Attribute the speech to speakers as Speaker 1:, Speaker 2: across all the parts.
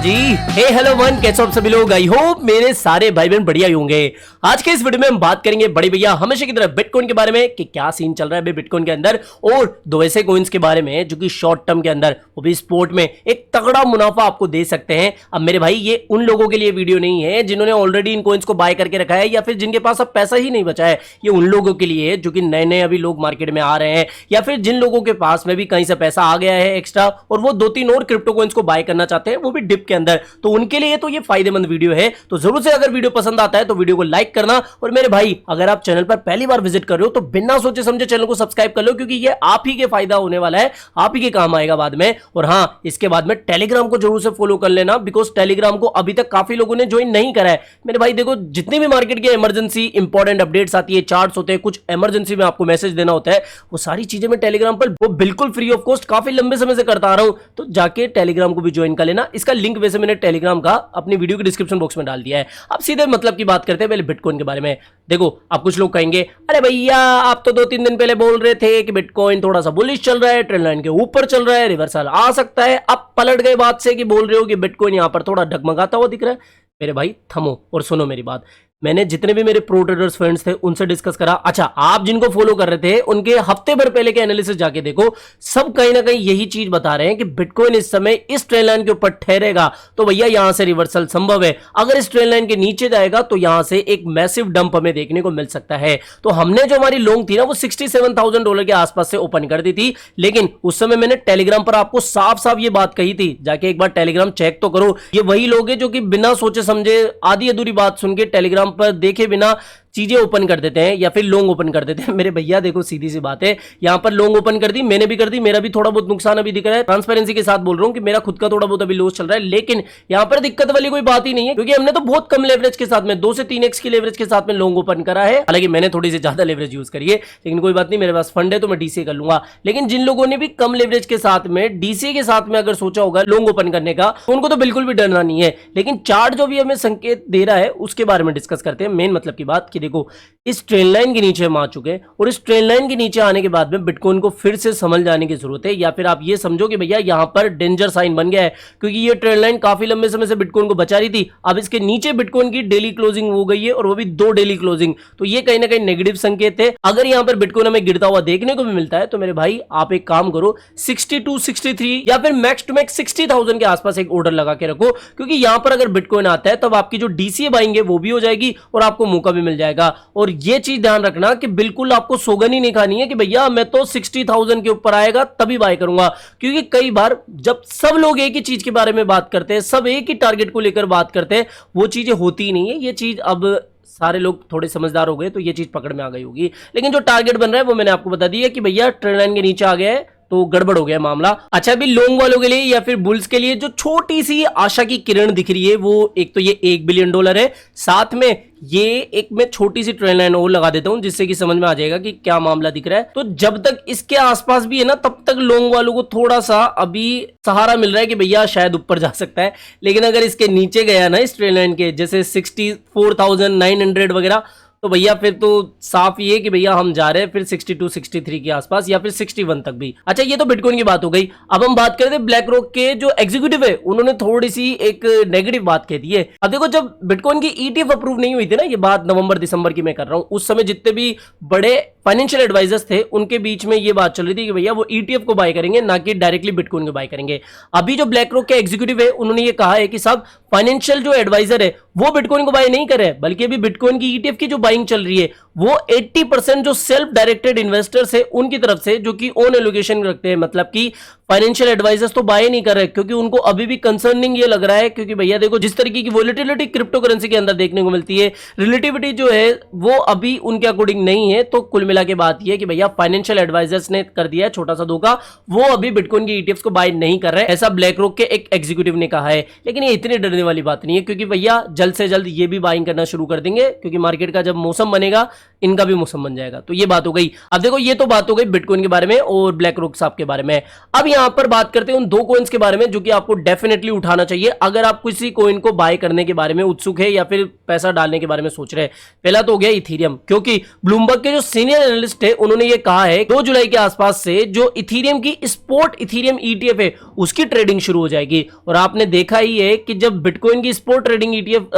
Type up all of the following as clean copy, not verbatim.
Speaker 1: जी। हे hello one, कैसे हो आप सभी लोग? आई होप मेरे सारे भाई बहन बढ़िया ही होंगे। आज के इस वीडियो में हम बात करेंगे बड़े भैया हमेशा की तरह बिटकॉइन के बारे में कि क्या सीन चल रहा है बिटकॉइन के अंदर, और दो ऐसे कॉइन्स के बारे में जो कि शॉर्ट टर्म के अंदर वो भी स्पोर्ट में एक तगड़ा मुनाफा आपको दे सकते हैं। अब मेरे भाई ये उन लोगों के लिए वीडियो नहीं है जिन्होंने ऑलरेडी इन कॉइन्स को बाय करके रखा है या फिर जिनके पास अब पैसा ही नहीं बचा है। ये उन लोगों के लिए है जो कि नए नए अभी लोग मार्केट में आ रहे हैं, या फिर जिन लोगों के पास में भी कहीं से पैसा आ गया है एक्स्ट्रा और वो 2-3 और क्रिप्टो कॉइन्स को बाय करना चाहते हैं, वो भी डिप के अंदर। तो उनके लिए तो ये फायदेमंद वीडियो है। तो जरूर से अगर वीडियो पसंद आता है तो वीडियो को लाइक करना, और मेरे भाई अगर आप चैनल पर पहली बार विजिट कर रहे हो तो बिना सोचे समझे चैनल को सब्सक्राइब कर लो, क्योंकि ये आप ही के फायदा होने वाला है, आप ही के काम आएगा बाद में। और हाँ, इसके बाद में टेलीग्राम को जरूर से फॉलो कर लेना, बिकॉज टेलीग्राम को अभी तक काफी लोगों ने ज्वाइन नहीं करा है। मेरे भाई देखो, जितनी भी मार्केट की इमरजेंसी इंपॉर्टेंट अपडेट्स आती है, चार्ट्स होते हैं, कुछ इमरजेंसी में आपको मैसेज देना होता है, वो सारी चीजें मैं टेलीग्राम पर वो बिल्कुल फ्री ऑफ कॉस्ट काफी लंबे समय से करता आ रहा हूं। तो जाके टेलीग्राम को भी ज्वाइन कर लेना। इसका लिंक वैसे मैंने टेलीग्राम का अपनी वीडियो के डिस्क्रिप्शन बॉक्स में डाल दिया है। अब सीधे मतलब की बात करते हैं पहले बिटकॉइन के बारे में। देखो, अब कुछ लोग कहेंगे अरे भैया आप तो 2-3 दिन पहले बोल रहे थे कि बिटकॉइन थोड़ा सा बुलिश चल रहा है, ट्रेंड लाइन के ऊपर चल रहा है, रिवर्सल आ सकता है। अब पलट गए बात से कि बोल रहे हो कि बिटकॉइन यहां पर थोड़ा डगमगाता हुआ दिख रहा है। मेरे भाई थमो और सुनो मेरी बात। मैंने जितने भी मेरे प्रो ट्रेडर्स फ्रेंड्स थे उनसे डिस्कस करा। अच्छा, आप जिनको फॉलो कर रहे थे उनके हफ्ते भर पहले के एनालिसिस जाके देखो, सब कहीं ना कहीं यही चीज बता रहे हैं कि बिटकॉइन इस समय इस ट्रेंड लाइन के ऊपर ठहरेगा तो भैया यहां से रिवर्सल संभव है। अगर इस ट्रेंड लाइन के नीचे जाएगा तो यहां से एक मैसिव डंप हमें देखने को मिल सकता है। तो हमने जो हमारी लॉन्ग थी ना वो $67,000 के आसपास से ओपन कर दी थी, लेकिन उस समय मैंने टेलीग्राम पर आपको साफ साफ ये बात कही थी, जाके एक बार टेलीग्राम चेक तो करो। ये वही लोग हैं जो कि बिना सोचे समझे आधी अधूरी बात सुन के टेलीग्राम पर देखे बिना चीजें ओपन कर देते हैं या फिर लॉन्ग ओपन कर देते हैं। मेरे भैया देखो, सीधी सी बात है, यहां पर लॉन्ग ओपन कर दी, मैंने भी कर दी, मेरा भी थोड़ा बहुत नुकसान अभी दिख रहा है। ट्रांसपेरेंसी के साथ बोल रहा हूं कि मेरा खुद का थोड़ा बहुत अभी लॉस चल रहा है, लेकिन यहां पर दिक्कत वाली कोई बात ही नहीं है, क्योंकि हमने तो बहुत कम लेवरेज के साथ में 2 से 3x की लेवरेज के साथ में लॉन्ग ओपन करा है। हालांकि मैंने थोड़ी सी ज्यादा लेवरेज यूज करी है, लेकिन कोई बात नहीं, मेरे पास फंड है तो मैं डीसीए कर लूंगा। लेकिन जिन लोगों ने भी कम लेवरेज के साथ में डीसीए के साथ में अगर सोचा होगा लॉन्ग ओपन करने का, तो उनको तो बिल्कुल भी डरना नहीं है। लेकिन चार्ट जो भी हमें संकेत दे रहा है उसके बारे में डिस्कस करते हैं। मेन मतलब की बात कि देखो, इस ट्रेंड लाइन के नीचे हम आ चुके हैं, और इस ट्रेंड लाइन के नीचे आने के बाद में बिटकॉइन को फिर से समझ जाने की जरूरत है, या फिर आप ये समझो कि भैया यहां पर डेंजर साइन बन गया है, क्योंकि ये ट्रेंड लाइन काफी लंबे समय से बिटकॉइन को बचा रही थी। अब इसके नीचे बिटकॉइन की डेली क्लोजिंग हो गई है, और वो भी 2 डेली क्लोजिंग। तो ये कहीं ना कहीं नेगेटिव संकेत है। अगर यहां पर बिटकॉइन हमें गिरता हुआ देखने को भी मिलता है तो मेरे भाई आप एक काम करो, 62, 63 या फिर मैक्स टू मैक्स 60,000 के आसपास एक ऑर्डर लगा के रखो, क्योंकि यहां पर अगर बिटकॉइन आता है तब आपकी जो डीसीए बाइंग है वो भी हो जाएगी और आपको मौका भी मिल जाएगा। और ये चीज ध्यान रखना कि बिल्कुल आपको सोगन ही नहीं खानी है कि भैया मैं तो 60,000 के ऊपर आएगा तभी बाय करूंगा, क्योंकि कई बार जब सब लोग एक ही चीज के बारे में बात करते हैं, सब एक ही टारगेट को लेकर बात करते हैं, वो चीजें होती ही नहीं है। ये चीज अब सारे लोग थोड़े समझदार हो गए तो ये चीज पकड़ में आ गई होगी। लेकिन जो टारगेट बन रहा है वो मैंने आपको बता दिया कि भैया ट्रेंड लाइन के नीचे आ गया है तो गड़बड़ हो गया मामला। अच्छा, अभी लॉन्ग वालों के लिए या फिर बुल्स के लिए जो छोटी सी आशा की किरण दिख रही है, वो एक तो ये $1 बिलियन है, साथ में ये एक मैं छोटी सी ट्रेंड लाइन और लगा देता हूं जिससे कि समझ में आ जाएगा कि क्या मामला दिख रहा है। तो जब तक इसके आसपास भी है ना, तब तक लॉन्ग वालों को थोड़ा सा अभी सहारा मिल रहा है कि भैया शायद ऊपर जा सकता है। लेकिन अगर इसके नीचे गया ना इस ट्रेंड लाइन के, जैसे 64,900 वगैरह, तो भैया फिर तो साफ ये कि भैया हम जा रहे हैं फिर 62, 63 के आसपास या फिर 61 तक भी। अच्छा, ये तो बिटकॉइन की बात हो गई। अब हम बात करते हैं ब्लैक रॉक के जो एग्जीक्यूटिव है, उन्होंने थोड़ी सी एक नेगेटिव बात कह दी है। अब देखो, जब बिटकॉइन की ईटीएफ अप्रूव नहीं हुई थी ना, ये बात नवंबर दिसंबर की मैं कर रहा हूं, उस समय जितने भी बड़े फाइनेंशियल एडवाइजर्स थे उनके बीच में ये बात चल रही थी कि भैया वो ईटीएफ को बाय करेंगे, ना कि डायरेक्टली बिटकॉइन को बाय करेंगे। अभी जो ब्लैक रॉक के एग्जीक्यूटिव है उन्होंने ये कहा है कि सब फाइनेंशियल जो एडवाइजर है वो बिटकॉइन को बाय नहीं करे, बल्कि अभी बिटकॉइन की ईटीएफ की जो बाइंग चल रही है वो 80% जो सेल्फ डायरेक्टेड इन्वेस्टर्स है उनकी तरफ से, जो कि ओन एलोकेशन रखते हैं, मतलब कि फाइनेंशियल एडवाइजर्स तो बाय नहीं कर रहे, क्योंकि उनको अभी भी कंसर्निंग ये लग रहा है, क्योंकि भैया देखो जिस तरीके की वोलेटिलिटी क्रिप्टो करेंसी के अंदर देखने को मिलती है, रिलेटिविटी जो है वो अभी उनके अकॉर्डिंग नहीं है। तो कुल मिला के बात ये कि भैया फाइनेंशियल एडवाइजर्स ने कर दिया है छोटा सा धोखा, वो अभी बिटकॉइन की ईटीएफ्स को बाय नहीं कर रहे, ऐसा ब्लैक रॉक के एक एग्जीक्यूटिव ने कहा है। लेकिन ये इतनी डरने वाली बात नहीं है, क्योंकि भैया जल्द से जल्द ये भी बाइंग करना शुरू कर देंगे, क्योंकि मार्केट का जब मौसम बनेगा इनका भी मौसम बन जाएगा। तो ये बात हो गई। अब देखो ये तो बात हो गई बिटकॉइन के बारे में और ब्लैक रॉक साहब के बारे में। अब यहां पर बात करते हैं उन दो कॉइन्स के बारे में जो कि आपको डेफिनेटली उठाना चाहिए अगर आप किसी कॉइन को बाय करने के बारे में उत्सुक है या फिर पैसा डालने के बारे में सोच रहे हैं। पहला तो हो गया इथीरियम, क्योंकि ब्लूमबर्ग के जो सीनियर एनालिस्ट है उन्होंने ये कहा है 2 जुलाई के आसपास से जो इथीरियम की स्पॉट इथीरियम ईटीएफ है उसकी ट्रेडिंग शुरू हो जाएगी। और आपने देखा ही है कि जब बिटकॉइन की स्पॉट ट्रेडिंग ईटीएफ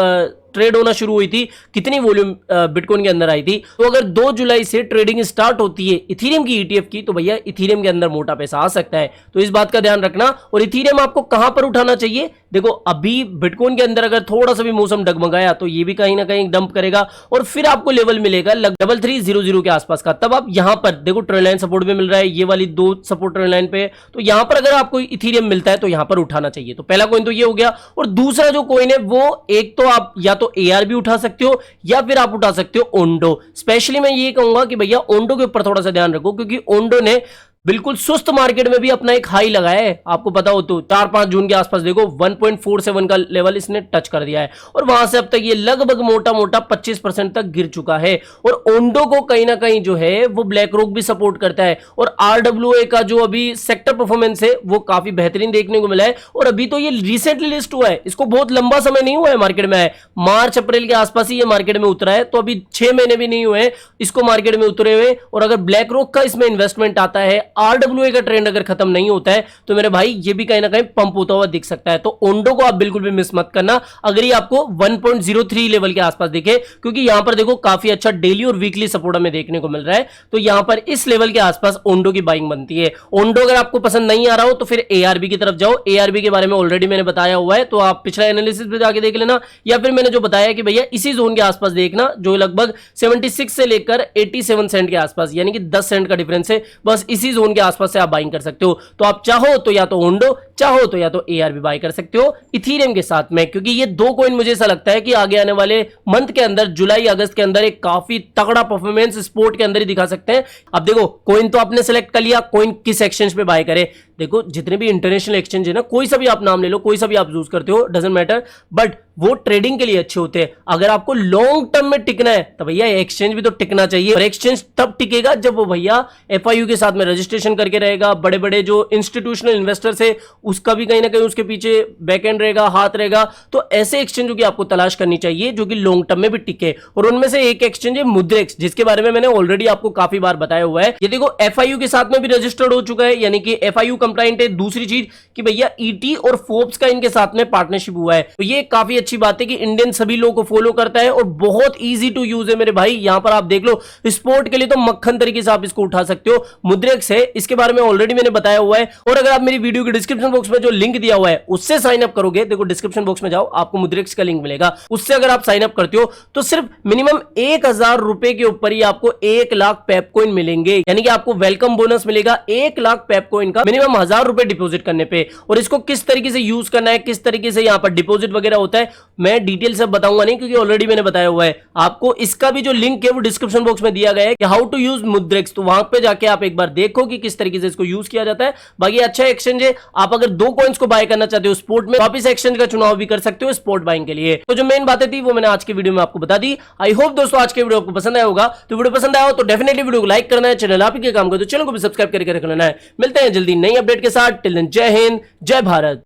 Speaker 1: ट्रेड होना शुरू हुई थी, कितनी वॉल्यूम बिटकॉइन के अंदर आई थी। तो अगर 2 जुलाई से ट्रेडिंग स्टार्ट होती है इथीरियम की ईटीएफ की, तो भैया इथीरियम के अंदर मोटा पैसा आ सकता है। तो इस बात का ध्यान रखना। और इथीरियम आपको कहां पर उठाना चाहिए? देखो अभी बिटकॉइन के अंदर अगर थोड़ा सा भी मौसम डगमगाया तो ये भी कहीं ना कहीं डंप करेगा और फिर आपको लेवल मिलेगा 3300 के आसपास का। तब आप यहां पर देखो ट्रेंड लाइन सपोर्ट भी मिल रहा है, ये वाली 2 सपोर्ट ट्रेंड लाइन पे। तो यहां पर अगर आपको इथीरियम मिलता है तो यहां पर उठाना चाहिए। तो पहला कॉइन तो ये हो गया। और दूसरा जो कॉइन है वो एक तो आप या तो ARB उठा सकते हो या फिर आप उठा सकते हो ओंडो। स्पेशली मैं ये कहूंगा कि भैया ओंडो के ऊपर थोड़ा सा ध्यान रखो, क्योंकि ओंडो ने बिल्कुल सुस्त मार्केट में भी अपना एक हाई लगाया है। आपको पता हो तो 4-5 जून के आसपास देखो 1.47 का लेवल इसने टच कर दिया है और वहां से अब तक ये लगभग मोटा मोटा 25% तक गिर चुका है। और ओंडो को कहीं ना कहीं जो है वो ब्लैक रॉक भी सपोर्ट करता है और RWA का जो अभी सेक्टर परफॉर्मेंस है वो काफी बेहतरीन देखने को मिला है। और अभी तो ये रिसेंटली लिस्ट हुआ है, इसको बहुत लंबा समय नहीं हुआ है मार्केट में आए, मार्च अप्रैल के आसपास ही ये मार्केट में उतरा है। तो अभी 6 महीने भी नहीं हुए इसको मार्केट में उतरे हुए। और अगर ब्लैक रॉक का इसमें इन्वेस्टमेंट आता है, RWA का ट्रेंड अगर खत्म नहीं होता है, तो मेरे भाई ये भी कहीं ना कहीं पंप होता हुआ दिख सकता है। तो ओंडो को आप बिल्कुल भी मिस मत करना अगर ये आपको 1.03 लेवल के आसपास दिखे, क्योंकि यहां पर देखो काफी अच्छा डेली और वीकली सपोर्ट हमें देखने को मिल रहा है। तो यहां पर इस लेवल के आसपास ओंडो की बाइंग बनती है। ओंडो अगर आपको पसंद नहीं आ रहा हो तो फिर ARB की तरफ जाओ। ARB के बारे में ऑलरेडी मैंने बताया हुआ है, तो आप पिछला एनालिसिस पे जाके देख लेना, या फिर मैंने जो बताया कि भैया इसी जोन के आसपास देखना जो लगभग 76 से लेकर 87 सेंट के आसपास, यानी कि 10 सेंट का डिफरेंस है। बस इसी जोन के आसपास से आप बाइंग कर सकते हो। तो आप चाहो तो या तो ओंडो, चाहो तो या तो ARB बाय कर सकते हो इथीरियम के साथ में, क्योंकि ये 2 कॉइन मुझे ऐसा लगता है कि आगे आने वाले मंथ के अंदर जुलाई अगस्त के अंदर एक काफी तगड़ा परफॉर्मेंस स्पोर्ट के अंदर ही दिखा सकते हैं। अब देखो कॉइन तो आपने सेलेक्ट कर लिया, कॉइन किस एक्सचेंज पे बाय करे। देखो जितने भी इंटरनेशनल एक्सचेंज है ना, कोई सा भी आप नाम ले लो, कोई सा भी आप यूज करते हो, डजंट मैटर, बट वो ट्रेडिंग के लिए अच्छे होते हैं। अगर आपको लॉन्ग टर्म में टिकना है तो भैया एक्सचेंज भी तो टिकना चाहिए। और एक्सचेंज तब टिकेगा जब वो भैया FIU के साथ में रजिस्ट्रेशन करके रहेगा, बड़े बड़े जो इंस्टीट्यूशनल इन्वेस्टर्स है उसका भी कहीं ना कहीं उसके पीछे बैकएंड रहेगा, हाथ रहेगा। तो ऐसे एक्सचेंजों की आपको तलाश करनी चाहिए जो कि लॉन्ग टर्म में भी टिके। और उनमें से एक एक्सचेंज है मुद्रेक्स, जिसके बारे में मैंने ऑलरेडी आपको काफी बार बताया हुआ है। ये देखो FIU के साथ में भी रजिस्टर्ड हो चुका है, यानी कि FIU कंप्लाइंट है। दूसरी चीज कि भैया ET और फोर्ब्स का इनके साथ में पार्टनरशिप हुआ है। तो ये काफी अच्छी बात है कि इंडियन सभी लोगों को फॉलो करता है और बहुत इजी टू यूज है मेरे भाई। यहां पर आप देख लो स्पोर्ट के लिए तो मक्खन तरीके से आप इसको उठा सकते हो। मुद्रेक्स है, इसके बारे में ऑलरेडी मैंने बताया हुआ है। और अगर आप मेरी वीडियो के डिस्क्रिप्शन बॉक्स में जो लिंक दिया हुआ है उससे साइन अप करोगे, देखो डिस्क्रिप्शन बॉक्स में जाओ, आपको मुद्रेक्स का लिंक मिलेगा। उससे अगर आप साइन अप करते हो तो सिर्फ मिनिमम 1000 रुपए के ऊपर ही आपको 1 लाख पेपकॉइन मिलेंगे, यानी कि आपको वेलकम बोनस मिलेगा 1 लाख पेपकॉइन का मिनिमम 1000 रुपए डिपॉजिट करने पे। और इसको किस तरीके से यूज करना है, किस तरीके से यहां पर डिपॉजिट वगैरह होता है, मैं डिटेल से बताऊंगा नहीं, क्योंकि ऑलरेडी मैंने बताया हुआ है। आपको इसका भी जो लिंक है वो डिस्क्रिप्शन बॉक्स में दिया गया है कि हाउ टू यूज मुद्रेक्स। तो वहां पे जाके आप एक बार देखो कि किस तरीके से इसको यूज किया जाता है। बाकी अच्छा एक्सचेंज है। आप अगर 2 कॉइन्स को बाय करना चाहते हो स्पोर्ट में, आप इस एक्सचेंज का चुनाव भी कर सकते हो स्पोर्ट बाइंग के लिए। तो जो मेन बातें थी वो मैंने आज की वीडियो में आपको बता दी। आई होप दोस्तों आज के वीडियो आपको पसंद आया होगा। तो वीडियो पसंद आया हो तो डेफिनेटली वीडियो को लाइक करना है, चैनल आप ही के काम कर तो चैनल को भी सब्सक्राइब करके रख लेना है। मिलते हैं जल्दी नई अपडेट के साथ। टिल देन जय हिंद, जय भारत।